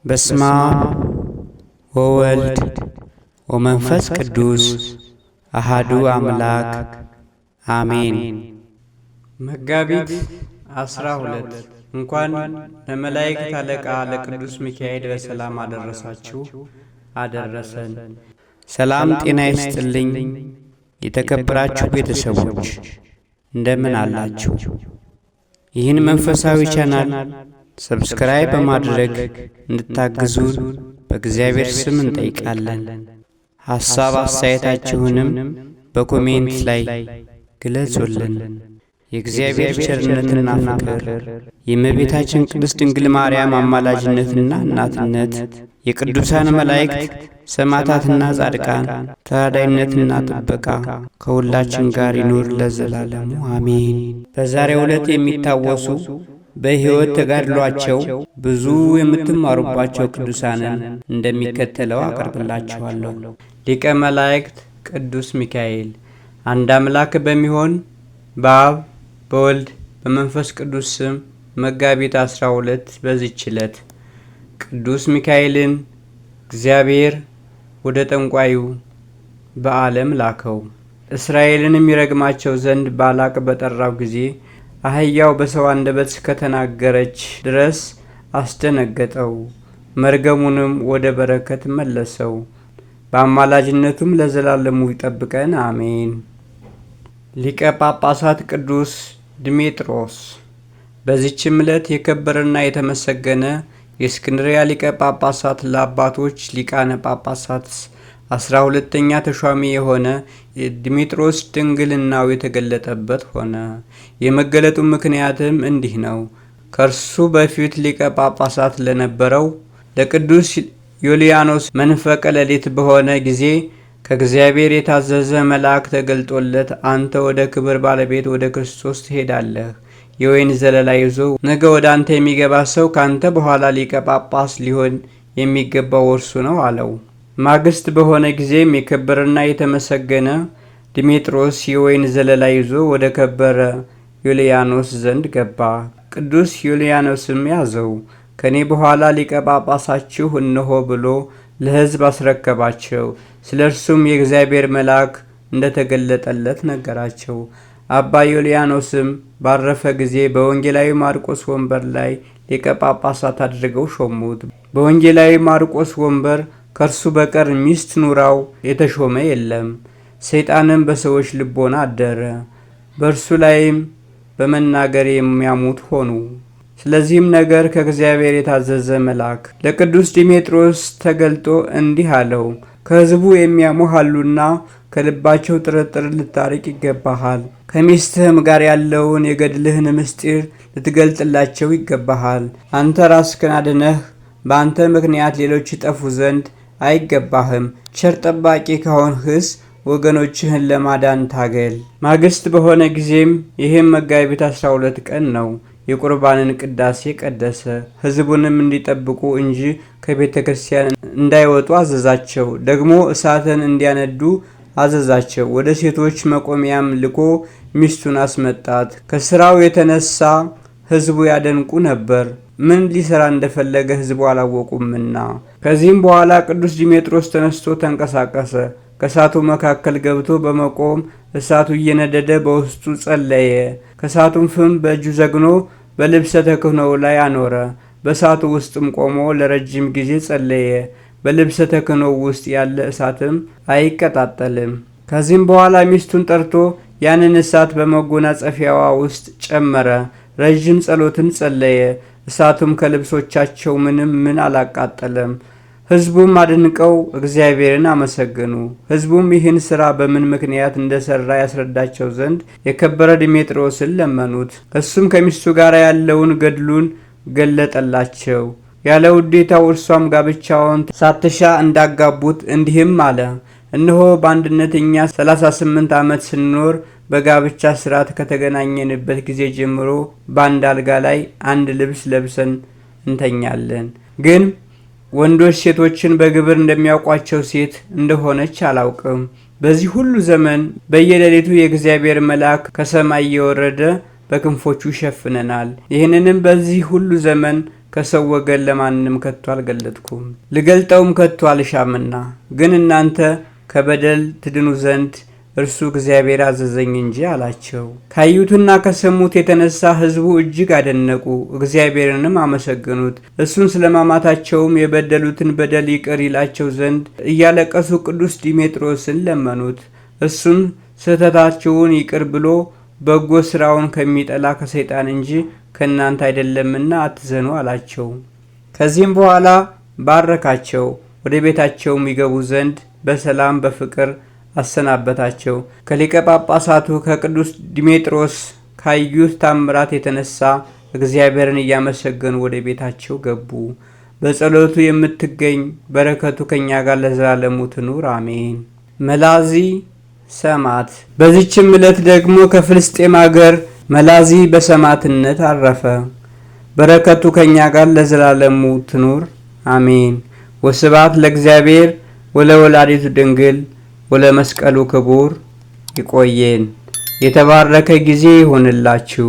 በስመ አብ ወወልድ ወመንፈስ ቅዱስ አሃዱ አምላክ አሜን። መጋቢት 12 እንኳን ለመላእክት አለቃ ለቅዱስ ሚካኤል በሰላም አደረሳችሁ አደረሰን። ሰላም ጤና ይስጥልኝ። የተከበራችሁ ቤተሰቦች እንደምን አላችሁ? ይህን መንፈሳዊ ቻናል ሰብስክራይብ በማድረግ እንድታግዙን በእግዚአብሔር ስም እንጠይቃለን። ሐሳብ አስተያየታችሁንም በኮሜንት ላይ ግለጹልን። የእግዚአብሔር ቸርነትና ፍቅር፣ የእመቤታችን ቅድስት ድንግል ማርያም አማላጅነትና እናትነት፣ የቅዱሳን መላእክት ሰማዕታትና ጻድቃን ተራዳኢነትና ጥበቃ ከሁላችን ጋር ይኑር ለዘላለሙ አሜን። በዛሬው ዕለት የሚታወሱ በሕይወት ተጋድሏቸው ብዙ የምትማሩባቸው ቅዱሳንን እንደሚከተለው አቀርብላችኋለሁ። ሊቀ መላእክት ቅዱስ ሚካኤል። አንድ አምላክ በሚሆን በአብ በወልድ በመንፈስ ቅዱስ ስም መጋቢት 12 በዚህች ዕለት ቅዱስ ሚካኤልን እግዚአብሔር ወደ ጠንቋዩ በአለም ላከው። እስራኤልን የሚረግማቸው ዘንድ ባላቅ በጠራው ጊዜ አህያው በሰው አንደበት ከተናገረች ድረስ አስደነገጠው። መርገሙንም ወደ በረከት መለሰው። በአማላጅነቱም ለዘላለሙ ይጠብቀን አሜን። ሊቀ ጳጳሳት ቅዱስ ድሜጥሮስ። በዚህችም ዕለት የከበረና የተመሰገነ የእስክንድርያ ሊቀ ጳጳሳት ለአባቶች ሊቃነ ጳጳሳት 12ኛ ተሿሚ የሆነ የድሜጥሮስ ድንግልናው የተገለጠበት ሆነ። የመገለጡ ምክንያትም እንዲህ ነው። ከእርሱ በፊት ሊቀ ጳጳሳት ለነበረው ለቅዱስ ዮልያኖስ መንፈቀ ሌሊት በሆነ ጊዜ ከእግዚአብሔር የታዘዘ መልአክ ተገልጦለት አንተ ወደ ክብር ባለቤት ወደ ክርስቶስ ትሄዳለህ። የወይን ዘለላ ይዞ ነገ ወደ አንተ የሚገባ ሰው ካንተ በኋላ ሊቀ ጳጳስ ሊሆን የሚገባው እርሱ ነው አለው። ማግስት በሆነ ጊዜም የከበረና የተመሰገነ ድሜጥሮስ የወይን ዘለላ ይዞ ወደ ከበረ ዮልያኖስ ዘንድ ገባ። ቅዱስ ዮልያኖስም ያዘው። ከኔ በኋላ ሊቀ ጳጳሳችሁ እነሆ ብሎ ለሕዝብ አስረከባቸው። ስለ እርሱም የእግዚአብሔር መልአክ እንደተገለጠለት ነገራቸው። አባ ዮልያኖስም ባረፈ ጊዜ በወንጌላዊ ማርቆስ ወንበር ላይ ሊቀ ጳጳሳት አድርገው ሾሙት። በወንጌላዊ ማርቆስ ወንበር ከእርሱ በቀር ሚስት ኑራው የተሾመ የለም። ሰይጣንም በሰዎች ልቦና አደረ። በእርሱ ላይም በመናገር የሚያሙት ሆኑ። ስለዚህም ነገር ከእግዚአብሔር የታዘዘ መልአክ ለቅዱስ ድሜጥሮስ ተገልጦ እንዲህ አለው። ከሕዝቡ የሚያሙህ አሉና ከልባቸው ጥርጥር ልታርቅ ይገባሃል። ከሚስትህም ጋር ያለውን የገድልህን ምስጢር ልትገልጥላቸው ይገባሃል። አንተ ራስህን አድነህ በአንተ ምክንያት ሌሎች ይጠፉ ዘንድ አይገባህም። ቸር ጠባቂ ከሆንህስ ወገኖችህን ለማዳን ታገል። ማግስት በሆነ ጊዜም ይህም መጋቢት 12 ቀን ነው። የቁርባንን ቅዳሴ ቀደሰ። ሕዝቡንም እንዲጠብቁ እንጂ ከቤተ ክርስቲያን እንዳይወጡ አዘዛቸው። ደግሞ እሳትን እንዲያነዱ አዘዛቸው። ወደ ሴቶች መቆሚያም ልኮ ሚስቱን አስመጣት። ከስራው የተነሳ ሕዝቡ ያደንቁ ነበር፣ ምን ሊሰራ እንደፈለገ ሕዝቡ አላወቁምና። ከዚህም በኋላ ቅዱስ ድሜጥሮስ ተነስቶ ተንቀሳቀሰ። ከእሳቱ መካከል ገብቶ በመቆም እሳቱ እየነደደ በውስጡ ጸለየ። ከእሳቱም ፍም በእጁ ዘግኖ በልብሰ ተክህኖው ላይ አኖረ። በእሳቱ ውስጥም ቆሞ ለረጅም ጊዜ ጸለየ። በልብሰ ተክህኖው ውስጥ ያለ እሳትም አይቀጣጠልም። ከዚህም በኋላ ሚስቱን ጠርቶ ያንን እሳት በመጎናጸፊያዋ ውስጥ ጨመረ። ረዥም ጸሎትን ጸለየ። እሳቱም ከልብሶቻቸው ምን አላቃጠለም። ሕዝቡም አድንቀው እግዚአብሔርን አመሰገኑ። ሕዝቡም ይህን ሥራ በምን ምክንያት እንደሠራ ያስረዳቸው ዘንድ የከበረ ድሜጥሮስን ለመኑት። እሱም ከሚስቱ ጋር ያለውን ገድሉን ገለጠላቸው። ያለ ውዴታው እርሷም ጋብቻውን ሳትሻ እንዳጋቡት እንዲህም አለ። እነሆ በአንድነት እኛ 38 ዓመት ስንኖር በጋብቻ ሥርዓት ከተገናኘንበት ጊዜ ጀምሮ በአንድ አልጋ ላይ አንድ ልብስ ለብሰን እንተኛለን። ግን ወንዶች ሴቶችን በግብር እንደሚያውቋቸው ሴት እንደሆነች አላውቅም። በዚህ ሁሉ ዘመን በየሌሊቱ የእግዚአብሔር መልአክ ከሰማይ እየወረደ በክንፎቹ ይሸፍነናል። ይህንንም በዚህ ሁሉ ዘመን ከሰው ወገን ለማንም ከቶ አልገለጥኩም፣ ልገልጠውም ከቶ አልሻምና። ግን እናንተ ከበደል ትድኑ ዘንድ እርሱ እግዚአብሔር አዘዘኝ እንጂ አላቸው። ካዩትና ከሰሙት የተነሳ ሕዝቡ እጅግ አደነቁ፣ እግዚአብሔርንም አመሰገኑት። እሱን ስለማማታቸውም የበደሉትን በደል ይቅር ይላቸው ዘንድ እያለቀሱ ቅዱስ ዲሜጥሮስን ለመኑት። እሱም ስህተታችሁን ይቅር ብሎ በጎ ሥራውን ከሚጠላ ከሰይጣን እንጂ ከእናንተ አይደለምና አትዘኑ አላቸው። ከዚህም በኋላ ባረካቸው፣ ወደ ቤታቸውም ይገቡ ዘንድ በሰላም በፍቅር አሰናበታቸው። ከሊቀ ጳጳሳቱ ከቅዱስ ዲሜጥሮስ ካዩት ታምራት የተነሳ እግዚአብሔርን እያመሰገኑ ወደ ቤታቸው ገቡ። በጸሎቱ የምትገኝ በረከቱ ከእኛ ጋር ለዘላለሙ ትኑር አሜን። መላዚ ሰማዕት። በዚችም ዕለት ደግሞ ከፍልስጤም አገር መላዚ በሰማዕትነት አረፈ። በረከቱ ከእኛ ጋር ለዘላለሙ ትኑር አሜን። ወስብሐት ለእግዚአብሔር ወለወላዲቱ ድንግል ወለመስቀሉ ክቡር። ይቆየን። የተባረከ ጊዜ ይሆንላችሁ።